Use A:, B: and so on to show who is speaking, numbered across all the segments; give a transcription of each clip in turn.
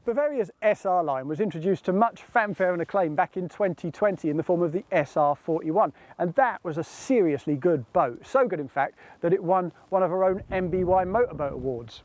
A: Bavaria's SR line was introduced to much fanfare and acclaim back in 2020 in the form of the SR41, and that was a seriously good boat. So good, in fact, that it won one of our own MBY Motorboat Awards.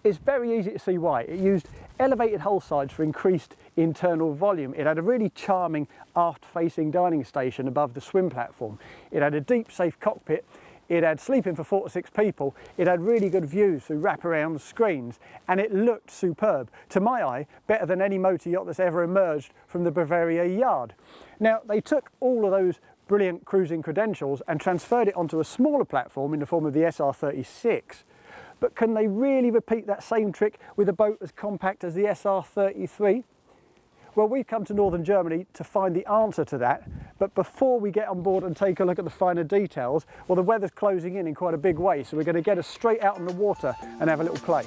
A: It's very easy to see why. It used elevated hull sides for increased internal volume. It had a really charming aft-facing dining station above the swim platform. It had a deep, safe cockpit. It had sleeping for 4 to 6 people. It had really good views through wraparound screens, and it looked superb. To my eye, better than any motor yacht that's ever emerged from the Bavaria yard. Now, they took all of those brilliant cruising credentials and transferred it onto a smaller platform in the form of the SR36. But can they really repeat that same trick with a boat as compact as the SR33? Well, we've come to northern Germany to find the answer to that, but before we get on board and take a look at the finer details, well, the weather's closing in quite a big way, so we're going to get us straight out on the water and have a little play.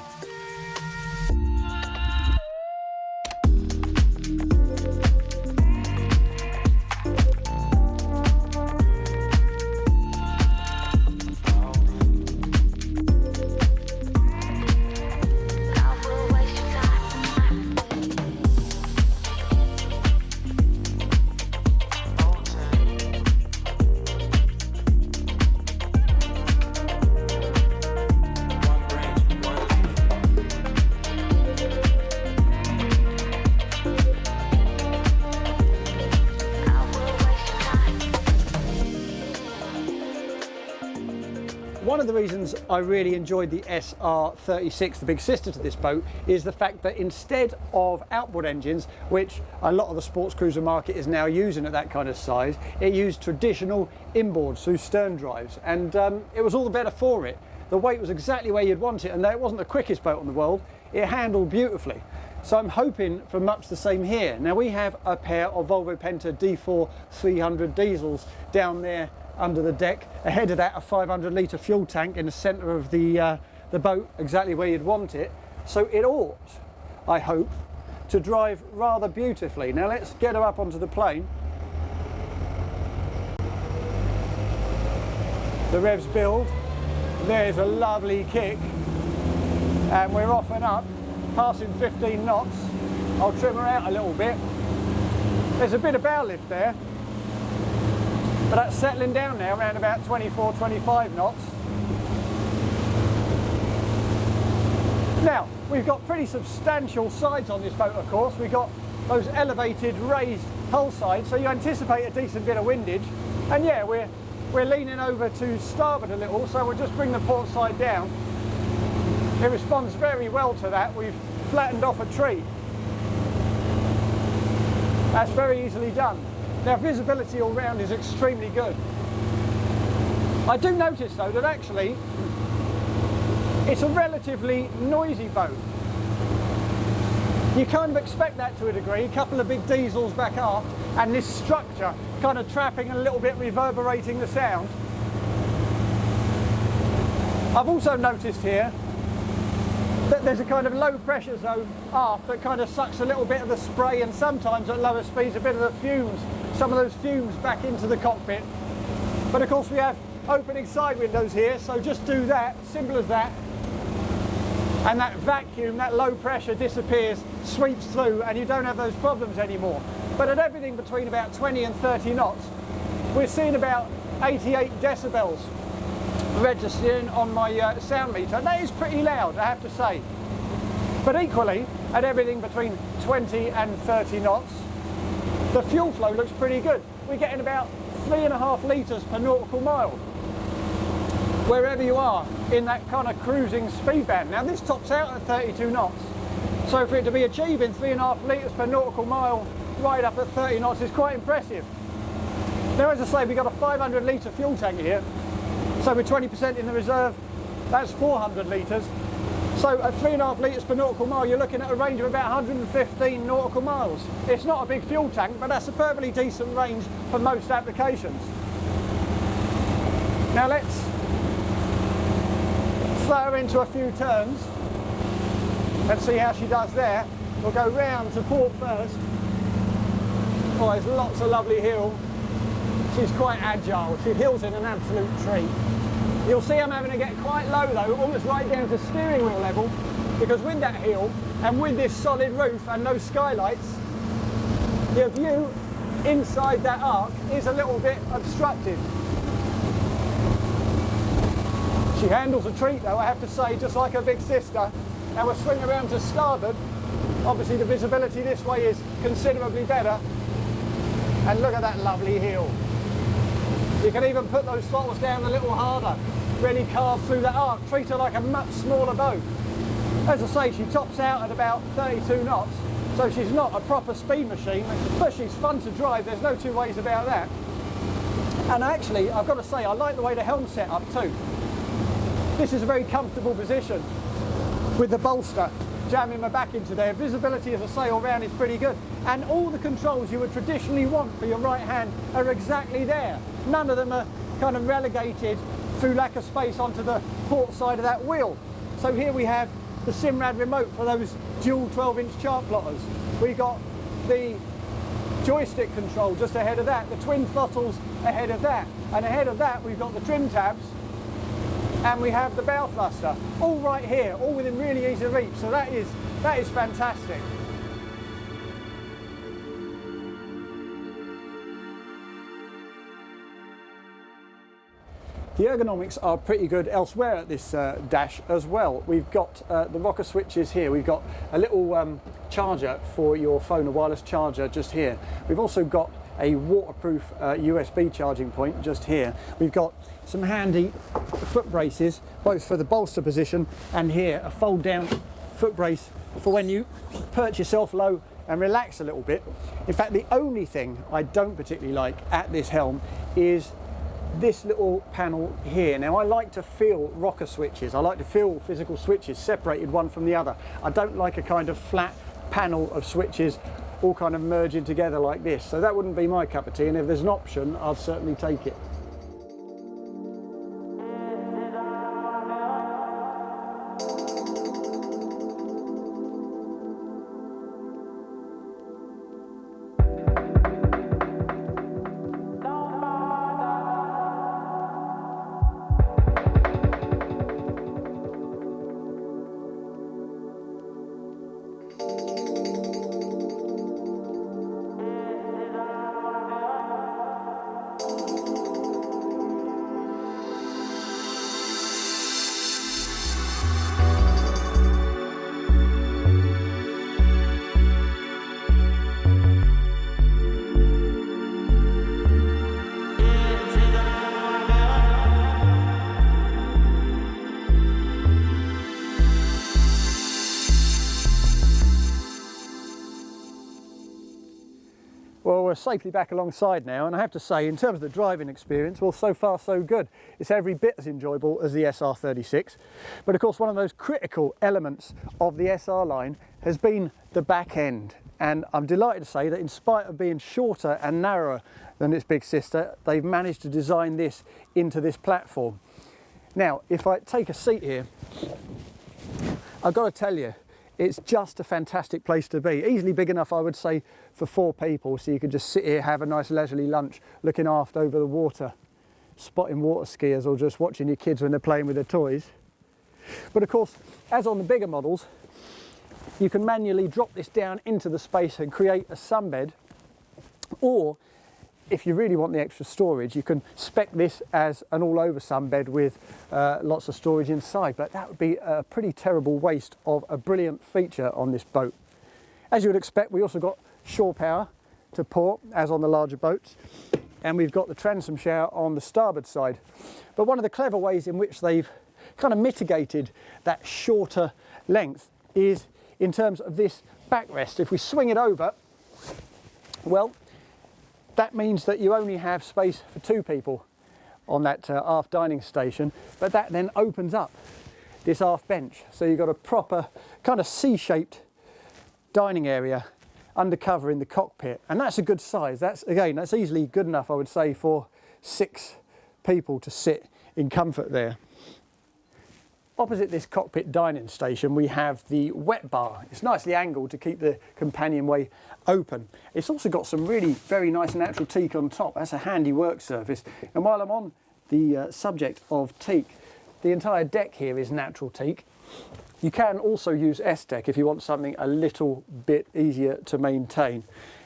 A: One of the reasons I really enjoyed the SR36, the big sister to this boat, is the fact that instead of outboard engines, which a lot of the sports cruiser market is now using at that kind of size, it used traditional inboards through sterndrives, and it was all the better for it. The weight was exactly where you'd want it, and though it wasn't the quickest boat in the world, it handled beautifully. So I'm hoping for much the same here. Now, we have a pair of Volvo Penta D4 300 diesels down there under the deck. Ahead of that, a 500 litre fuel tank in the centre of the boat, exactly where you'd want it. So it ought, I hope, to drive rather beautifully. Now let's get her up onto the plane. The revs build. There's a lovely kick, and we're off and up, passing 15 knots. I'll trim her out a little bit. There's a bit of bow lift there, but that's settling down now around about 24, 25 knots. Now, we've got pretty substantial sides on this boat, of course. We've got those elevated raised hull sides, so you anticipate a decent bit of windage. And yeah, we're leaning over to starboard a little, so we'll just bring the port side down. It responds very well to that. We've flattened off a tree. That's very easily done. Now, visibility all round is extremely good. I do notice though that actually it's a relatively noisy boat. You kind of expect that to a degree, a couple of big diesels back aft and this structure kind of trapping and a little bit reverberating the sound. I've also noticed here that there's a kind of low pressure zone aft that kind of sucks a little bit of the spray, and sometimes at lower speeds a bit of the fumes, some of those fumes back into the cockpit. But of course we have opening side windows here, so just do that, simple as that. And that vacuum, that low pressure disappears, sweeps through, and you don't have those problems anymore. But at everything between about 20 and 30 knots, we're seeing about 88 decibels registering on my sound meter, and that is pretty loud, I have to say. But equally, at everything between 20 and 30 knots, the fuel flow looks pretty good. We're getting about 3.5 litres per nautical mile, wherever you are in that kind of cruising speed band. Now this tops out at 32 knots, so for it to be achieving 3.5 litres per nautical mile right up at 30 knots is quite impressive. Now, as I say, we've got a 500 litre fuel tank here, so with 20% in the reserve, that's 400 litres. So at 3.5 litres per nautical mile, you're looking at a range of about 115 nautical miles. It's not a big fuel tank, but that's a perfectly decent range for most applications. Now let's throw her into a few turns and see how she does there. We'll go round to port first. Oh, there's lots of lovely heel. She's quite agile. She heels in an absolute treat. You'll see I'm having to get quite low though, almost right down to steering wheel level, because with that heel, And with this solid roof and no skylights, your view inside that arc is a little bit obstructed. She handles a treat though, I have to say, just like her big sister. And we'll swing around to starboard. Obviously the visibility this way is considerably better. And look at that lovely heel. You can even put those throttles down a little harder, really carve through that arc, treat her like a much smaller boat. As I say, she tops out at about 32 knots, so she's not a proper speed machine, but she's fun to drive, there's no two ways about that. And actually, I've got to say, I like the way the helm's set up too. This is a very comfortable position with the bolster jamming my back into there. Visibility, as I say, all round is pretty good. And all the controls you would traditionally want for your right hand are exactly there. None of them are kind of relegated through lack of space onto the port side of that wheel. So here we have the Simrad remote for those dual 12-inch chart plotters. We've got the joystick control just ahead of that, the twin throttles ahead of that, and ahead of that we've got the trim tabs, and we have the bow thruster, all right here, all within really easy reach. So that is fantastic. The ergonomics are pretty good elsewhere at this dash as well. We've got the rocker switches here. We've got a little charger for your phone, a wireless charger just here. We've also got a waterproof USB charging point just here. We've got some handy foot braces, both for the bolster position and here a fold down foot brace for when you perch yourself low and relax a little bit. In fact, the only thing I don't particularly like at this helm is this little panel here. Now, I like to feel rocker switches. I like to feel physical switches separated one from the other. I don't like a kind of flat panel of switches all kind of merging together like this. So that wouldn't be my cup of tea, and if there's an option, I'd certainly take it. Well, we're safely back alongside now, and I have to say, in terms of the driving experience, well, so far so good. It's every bit as enjoyable as the SR33, but of course one of those critical elements of the SR line has been the back end, and I'm delighted to say that in spite of being shorter and narrower than its big sister, they've managed to design this into this platform. Now, if I take a seat here, I've got to tell you, it's just a fantastic place to be. Easily big enough, I would say, for 4 people, so you could just sit here, have a nice leisurely lunch, looking aft over the water, spotting water skiers, or just watching your kids when they're playing with their toys. But of course, as on the bigger models, you can manually drop this down into the space and create a sunbed, or if you really want the extra storage, you can spec this as an all-over sunbed with lots of storage inside, but that would be a pretty terrible waste of a brilliant feature on this boat. As you would expect, we also got shore power to port, as on the larger boats, and we've got the transom shower on the starboard side. But one of the clever ways in which they've kind of mitigated that shorter length is in terms of this backrest. If we swing it over, well, that means that you only have space for 2 people on that aft dining station, but that then opens up this aft bench. So you've got a proper kind of C-shaped dining area undercover in the cockpit, and that's a good size. That's easily good enough, I would say, for 6 people to sit in comfort there. Opposite this cockpit dining station, we have the wet bar. It's nicely angled to keep the companionway open. It's also got some really very nice natural teak on top. That's a handy work surface. And while I'm on the subject of teak, the entire deck here is natural teak. You can also use S-Tech if you want something a little bit easier to maintain.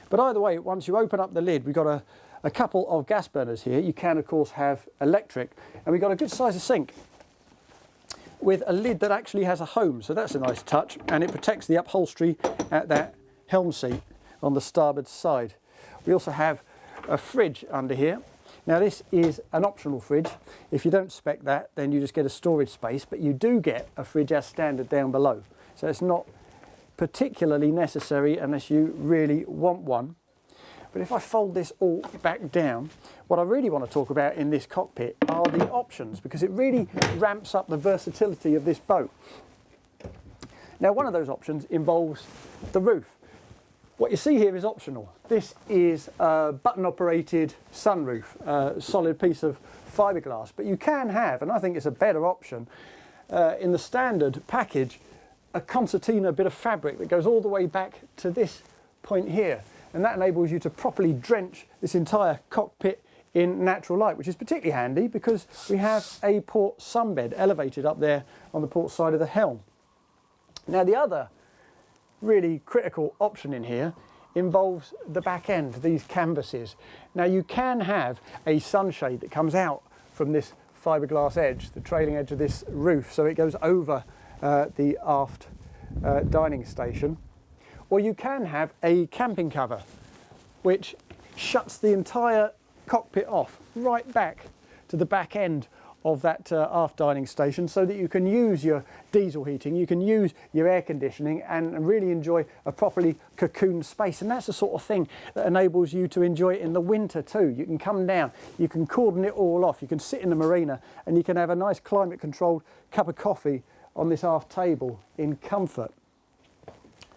A: But either way, once you open up the lid, we've got a couple of gas burners here. You can, of course, have electric. And we've got a good size sink with a lid that actually has a home. So that's a nice touch. And it protects the upholstery at that helm seat on the starboard side. We also have a fridge under here. Now this is an optional fridge. If you don't spec that, then you just get a storage space, but you do get a fridge as standard down below. So it's not particularly necessary unless you really want one. But if I fold this all back down, what I really want to talk about in this cockpit are the options, because it really ramps up the versatility of this boat. Now one of those options involves the roof. What you see here is optional. This is a button-operated sunroof, solid piece of fiberglass. But you can have, and I think it's a better option, in the standard package, a concertina bit of fabric that goes all the way back to this point here. And that enables you to properly drench this entire cockpit in natural light, which is particularly handy because we have a port sunbed elevated up there on the port side of the helm. Now the other really critical option in here involves the back end, these canvases. Now you can have a sunshade that comes out from this fiberglass edge, the trailing edge of this roof, so it goes over the aft dining station. Or you can have a camping cover which shuts the entire cockpit off right back to the back end of that aft dining station, so that you can use your diesel heating, you can use your air conditioning and really enjoy a properly cocooned space. And that's the sort of thing that enables you to enjoy it in the winter too. You can come down, you can cordon it all off, you can sit in the marina and you can have a nice climate controlled cup of coffee on this aft table in comfort.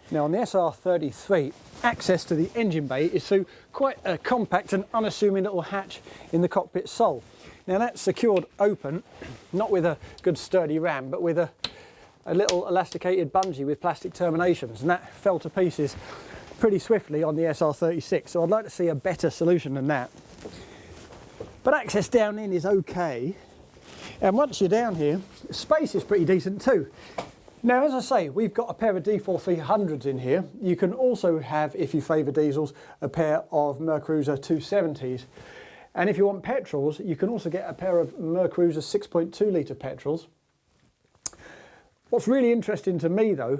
A: Now on the SR33, access to the engine bay is through quite a compact and unassuming little hatch in the cockpit sole. Now that's secured open, not with a good sturdy ram, but with a little elasticated bungee with plastic terminations, and that fell to pieces pretty swiftly on the SR36, so I'd like to see a better solution than that. But access down in is okay, and once you're down here, space is pretty decent too. Now, as I say, we've got a pair of D4 300s in here. You can also have, if you favour diesels, a pair of Mercruiser 270s. And if you want petrols, you can also get a pair of Mercruiser 6.2 litre petrols. What's really interesting to me, though,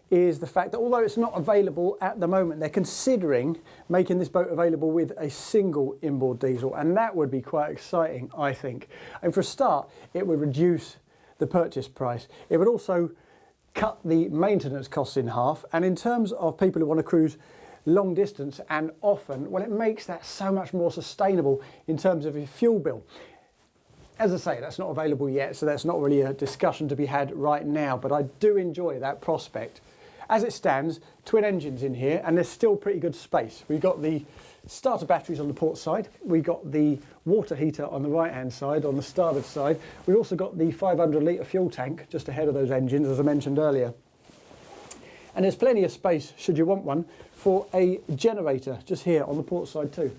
A: is the fact that although it's not available at the moment, they're considering making this boat available with a single inboard diesel, and that would be quite exciting, I think. And for a start, it would reduce the purchase price. It would also cut the maintenance costs in half, and in terms of people who want to cruise long distance and often, well, it makes that so much more sustainable in terms of your fuel bill. As I say, that's not available yet, so that's not really a discussion to be had right now, but I do enjoy that prospect. As it stands, twin engines in here, and there's still pretty good space. We've got the starter batteries on the port side, we've got the water heater on the right hand side, on the starboard side. We've also got the 500 litre fuel tank just ahead of those engines, as I mentioned earlier. And there's plenty of space, should you want one, for a generator just here on the port side too.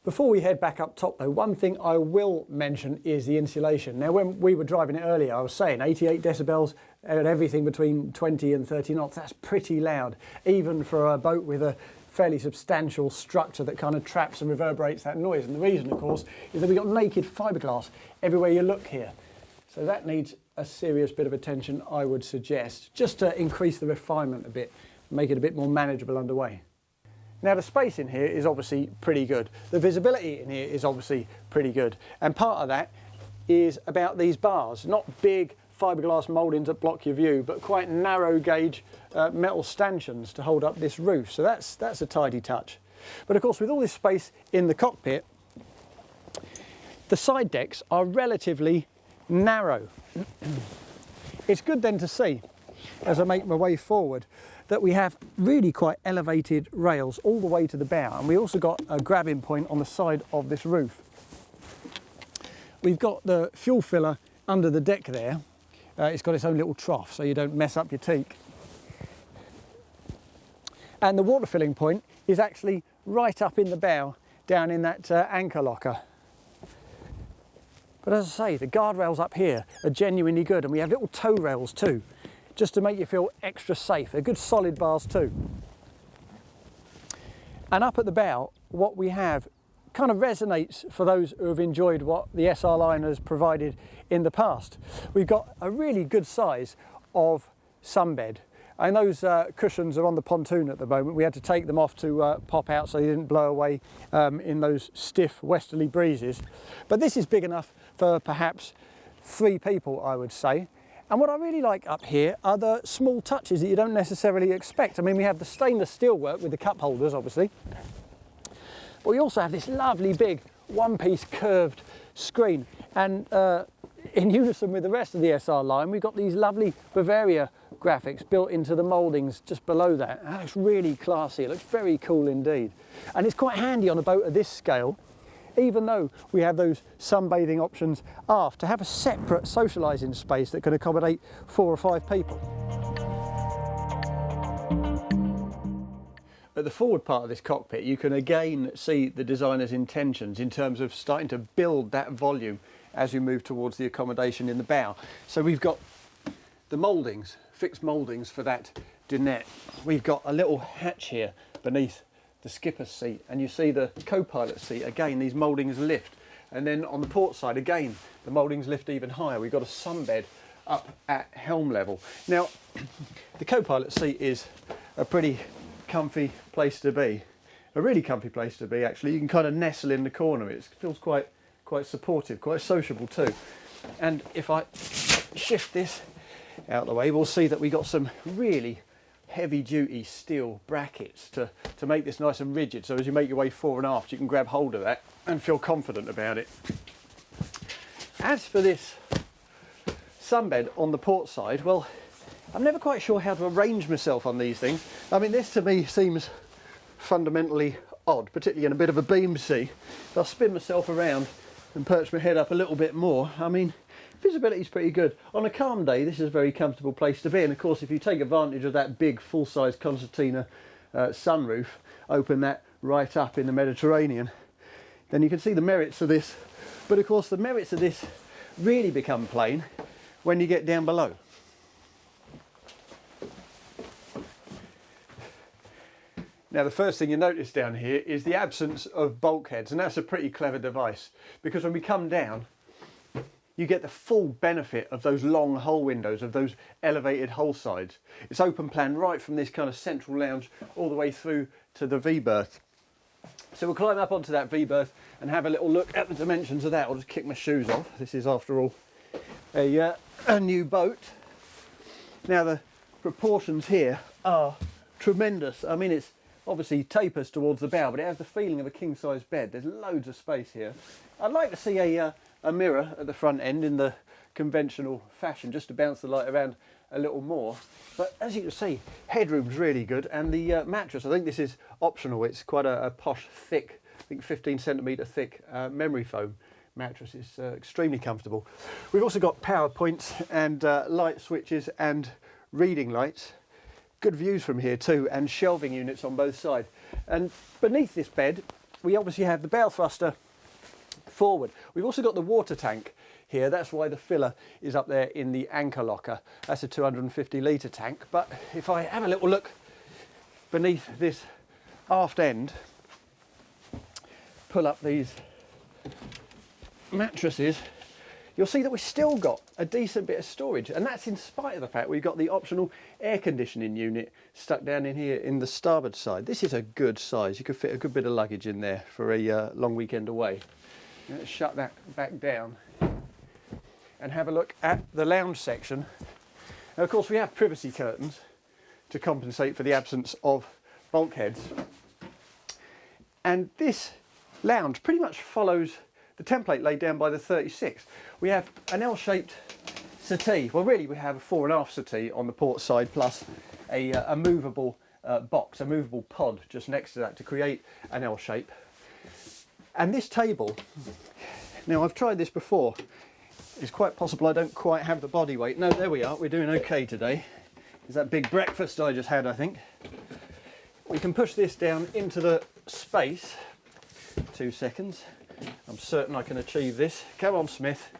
A: Before we head back up top though, one thing I will mention is the insulation. Now when we were driving it earlier, I was saying 88 decibels and everything between 20 and 30 knots, that's pretty loud, even for a boat with a fairly substantial structure that kind of traps and reverberates that noise. And the reason, of course, is that we've got naked fiberglass everywhere you look here. So that needs a serious bit of attention, I would suggest, just to increase the refinement a bit, make it a bit more manageable underway. Now the space in here is obviously pretty good. The visibility in here is obviously pretty good. And part of that is about these bars, not big fiberglass mouldings that block your view, but quite narrow gauge metal stanchions to hold up this roof. So that's a tidy touch. But of course, with all this space in the cockpit, the side decks are relatively narrow. It's good then to see, as I make my way forward, that we have really quite elevated rails all the way to the bow, and we also got a grabbing point on the side of this roof. We've got the fuel filler under the deck there. It's got its own little trough so you don't mess up your teak. And the water filling point is actually right up in the bow, down in that anchor locker. But as I say, the guardrails up here are genuinely good, and we have little toe rails too, just to make you feel extra safe. They're good solid bars too. And up at the bow, what we have kind of resonates for those who have enjoyed what the SR line has provided in the past. We've got a really good size of sunbed. And those cushions are on the pontoon at the moment. We had to take them off to pop out so they didn't blow away in those stiff westerly breezes. But this is big enough for perhaps 3 people, I would say. And what I really like up here are the small touches that you don't necessarily expect. I mean, we have the stainless steel work with the cup holders, obviously. But we also have this lovely big one-piece curved screen. And in unison with the rest of the SR line, we've got these lovely Bavaria graphics built into the mouldings just below that. That looks really classy. It looks very cool indeed. And it's quite handy on a boat of this scale, even though we have those sunbathing options aft, to have a separate socialising space that can accommodate 4 or 5 people. At the forward part of this cockpit, you can again see the designer's intentions in terms of starting to build that volume as you move towards the accommodation in the bow. So we've got the mouldings, fixed mouldings for that dinette. We've got a little hatch here beneath the skipper's seat, and you see the co-pilot seat. Again, these mouldings lift, and then on the port side again the mouldings lift even higher. We've got a sunbed up at helm level. Now the co-pilot seat is a pretty comfy place to be, a really comfy place to be actually. You can kind of nestle in the corner. It feels quite supportive, quite sociable too. And if I shift this out of the way, we'll see that we got some really heavy duty steel brackets to make this nice and rigid, so as you make your way fore and aft you can grab hold of that and feel confident about it. As for this sunbed on the port side, well, I'm never quite sure how to arrange myself on these things. I mean, this to me seems fundamentally odd, particularly in a bit of a beam sea. If I spin myself around and perch my head up a little bit more, I mean, visibility is pretty good. On a calm day, this is a very comfortable place to be. And of course, if you take advantage of that big full-size concertina sunroof, open that right up in the Mediterranean, then you can see the merits of this. But of course, the merits of this really become plain when you get down below. Now, the first thing you notice down here is the absence of bulkheads, and that's a pretty clever device, because when we come down, you get the full benefit of those long hull windows, of those elevated hull sides. It's open plan right from this kind of central lounge all the way through to the V-berth. So we'll climb up onto that V-berth and have a little look at the dimensions of that. I'll just kick my shoes off. This is, after all, a new boat. Now, the proportions here are tremendous. I mean, it's obviously tapers towards the bow, but it has the feeling of a king-size bed. There's loads of space here. I'd like to see a mirror at the front end in the conventional fashion, just to bounce the light around a little more. But as you can see, headroom's really good, and the mattress, I think this is optional. It's quite a posh, thick, I think 15cm thick memory foam mattress. Is extremely comfortable. We've also got power points and light switches and reading lights. Good views from here too, and shelving units on both sides. And beneath this bed, we obviously have the bow thruster forward. We've also got the water tank here. That's why the filler is up there in the anchor locker. That's a 250 litre tank. But if I have a little look beneath this aft end, pull up these mattresses, you'll see that we've still got a decent bit of storage, and that's in spite of the fact we've got the optional air conditioning unit stuck down in here in the starboard side. This is a good size. You could fit a good bit of luggage in there for a long weekend away. Let's shut that back down and have a look at the lounge section. Now, of course, we have privacy curtains to compensate for the absence of bulkheads, and this lounge pretty much follows the template laid down by the 36. We have an L-shaped settee. Well, really, we have a fore and aft settee on the port side, plus a movable box, a movable pod just next to that to create an L shape. And this table, now I've tried this before. It's quite possible I don't quite have the body weight. No, there we are. We're doing okay today. It's that big breakfast I just had, I think. We can push this down into the space. 2 seconds. I I'm certain I can achieve this. Come on, Smith.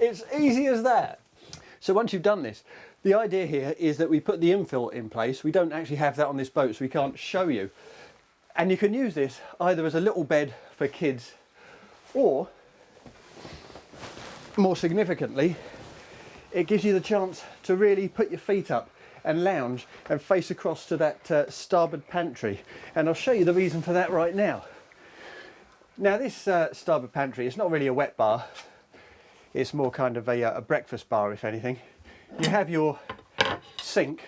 A: It's easy as that. So once you've done this, the idea here is that we put the infill in place. We don't actually have that on this boat, so we can't show you. And you can use this either as a little bed for kids, or more significantly, it gives you the chance to really put your feet up and lounge and face across to that starboard pantry. And I'll show you the reason for that right now. Now this starboard pantry is not really a wet bar. It's more kind of a breakfast bar, if anything. You have your sink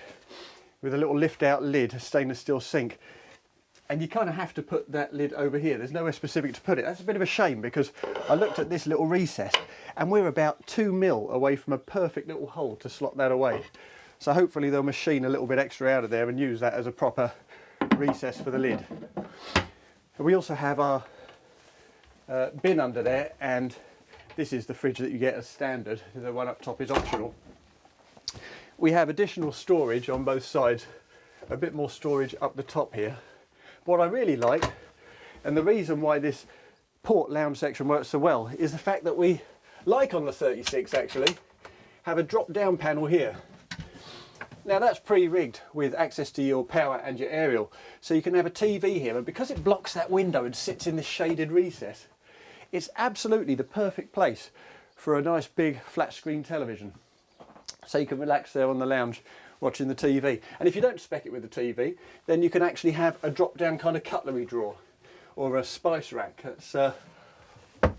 A: with a little lift out lid, a stainless steel sink. And you kind of have to put that lid over here. There's nowhere specific to put it. That's a bit of a shame, because I looked at this little recess and we're about 2 mil away from a perfect little hole to slot that away. So hopefully they'll machine a little bit extra out of there and use that as a proper recess for the lid. And we also have our bin under there, and this is the fridge that you get as standard. The one up top is optional. We have additional storage on both sides, a bit more storage up the top here. What I really like, and the reason why this port lounge section works so well, is the fact that we, like on the 36 actually, have a drop down panel here. Now that's pre-rigged with access to your power and your aerial, so you can have a TV here, and because it blocks that window and sits in this shaded recess, it's absolutely the perfect place for a nice big flat screen television. So you can relax there on the lounge watching the TV. And if you don't spec it with the TV, then you can actually have a drop down kind of cutlery drawer or a spice rack. That's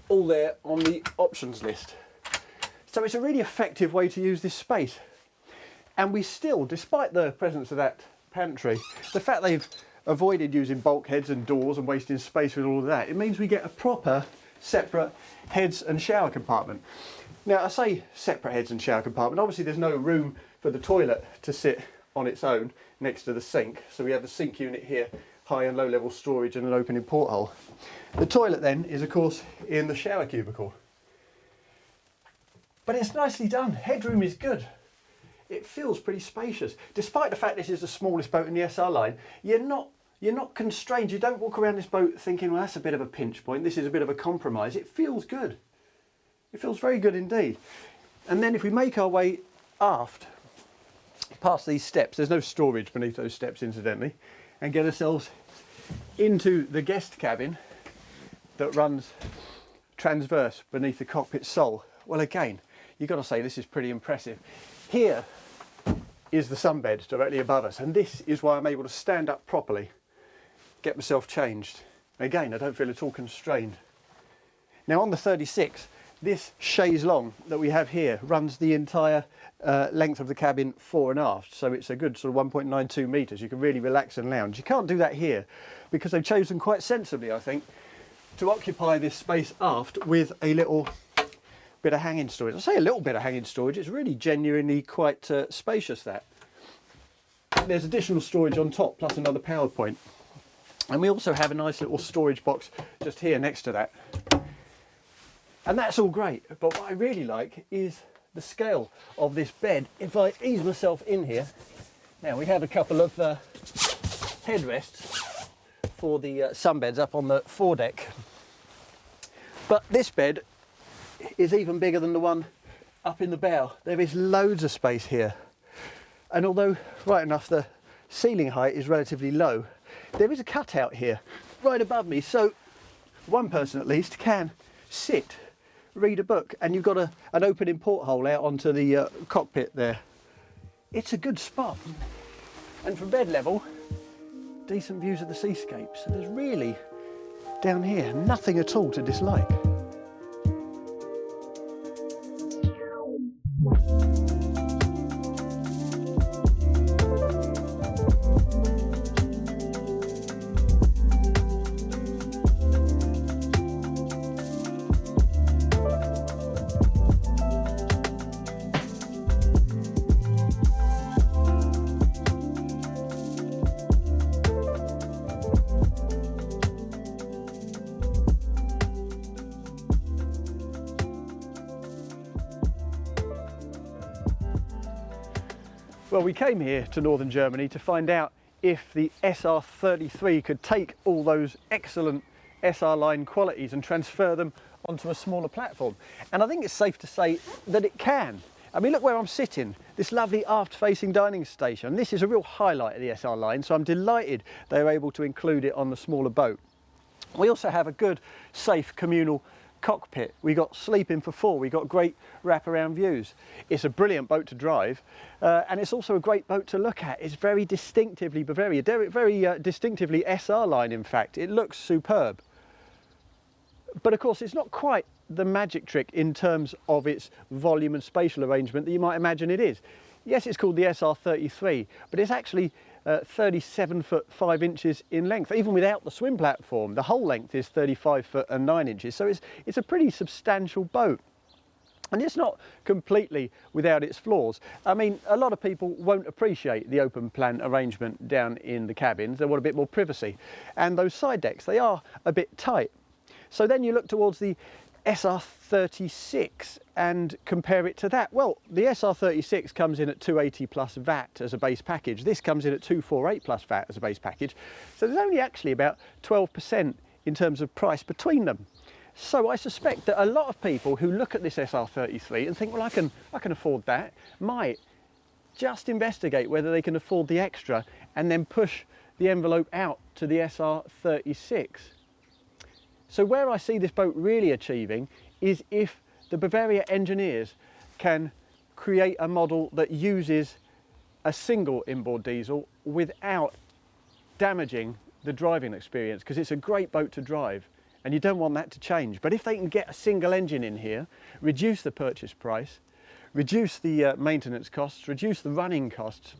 A: all there on the options list. So it's a really effective way to use this space. And we still, despite the presence of that pantry, the fact they've avoided using bulkheads and doors and wasting space with all of that, it means we get a proper separate heads and shower compartment. Now I say separate heads and shower compartment, obviously there's no room for the toilet to sit on its own next to the sink, so we have the sink unit here, high and low level storage and an opening porthole. The toilet then is of course in the shower cubicle. But it's nicely done, headroom is good. It feels pretty spacious. Despite the fact this is the smallest boat in the SR line, you're not constrained. You don't walk around this boat thinking, well, that's a bit of a pinch point, this is a bit of a compromise. It feels good. It feels very good indeed. And then if we make our way aft, past these steps, there's no storage beneath those steps incidentally, and get ourselves into the guest cabin that runs transverse beneath the cockpit sole. Well, again, you've got to say this is pretty impressive. Here is the sunbed directly above us, and this is why I'm able to stand up properly, get myself changed. Again, I don't feel at all constrained. Now on the 36, this chaise longue that we have here runs the entire length of the cabin fore and aft, so it's a good sort of 1.92 metres. You can really relax and lounge. You can't do that here because they've chosen quite sensibly, I think, to occupy this space aft with a little bit of hanging storage. I say a little bit of hanging storage, it's really genuinely quite spacious, that. There's additional storage on top plus another power point, and we also have a nice little storage box just here next to that. And that's all great, but what I really like is the scale of this bed. If I ease myself in here, now we have a couple of headrests for the sunbeds up on the foredeck, but this bed is even bigger than the one up in the bow. There is loads of space here, and although right enough the ceiling height is relatively low, there is a cutout here right above me, so one person at least can sit, read a book, and you've got an opening porthole out onto the cockpit there. It's a good spot, and from bed level, decent views of the seascape, so there's really down here nothing at all to dislike. Well, we came here to northern Germany to find out if the SR33 could take all those excellent SR line qualities and transfer them onto a smaller platform. And I think it's safe to say that it can. I mean, look where I'm sitting, this lovely aft-facing dining station. This is a real highlight of the SR line, so I'm delighted they were able to include it on the smaller boat. We also have a good, safe communal cockpit. We got sleeping for four, we got great wraparound views. It's a brilliant boat to drive, and it's also a great boat to look at. It's very distinctively Bavaria, very distinctively SR line, in fact. It looks superb. But of course, it's not quite the magic trick in terms of its volume and spatial arrangement that you might imagine it is. Yes, it's called the SR33, but it's actually 37 foot 5 inches in length. Even without the swim platform, the whole length is 35 foot and 9 inches. So it's a pretty substantial boat. And it's not completely without its flaws. I mean, a lot of people won't appreciate the open plan arrangement down in the cabins. They want a bit more privacy. And those side decks, they are a bit tight. So then you look towards the SR36 and compare it to that. Well, the SR36 comes in at 280 plus VAT as a base package. This comes in at 248 plus VAT as a base package. So there's only actually about 12% in terms of price between them. So I suspect that a lot of people who look at this SR33 and think, well, I can afford that, might just investigate whether they can afford the extra and then push the envelope out to the SR36. So where I see this boat really achieving is if the Bavaria engineers can create a model that uses a single inboard diesel without damaging the driving experience, because it's a great boat to drive and you don't want that to change. But if they can get a single engine in here, reduce the purchase price, reduce the maintenance costs, reduce the running costs,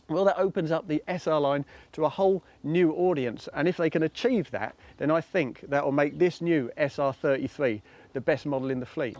A: well, that opens up the SR line to a whole new audience. And if they can achieve that, then I think that will make this new SR33 the best model in the fleet.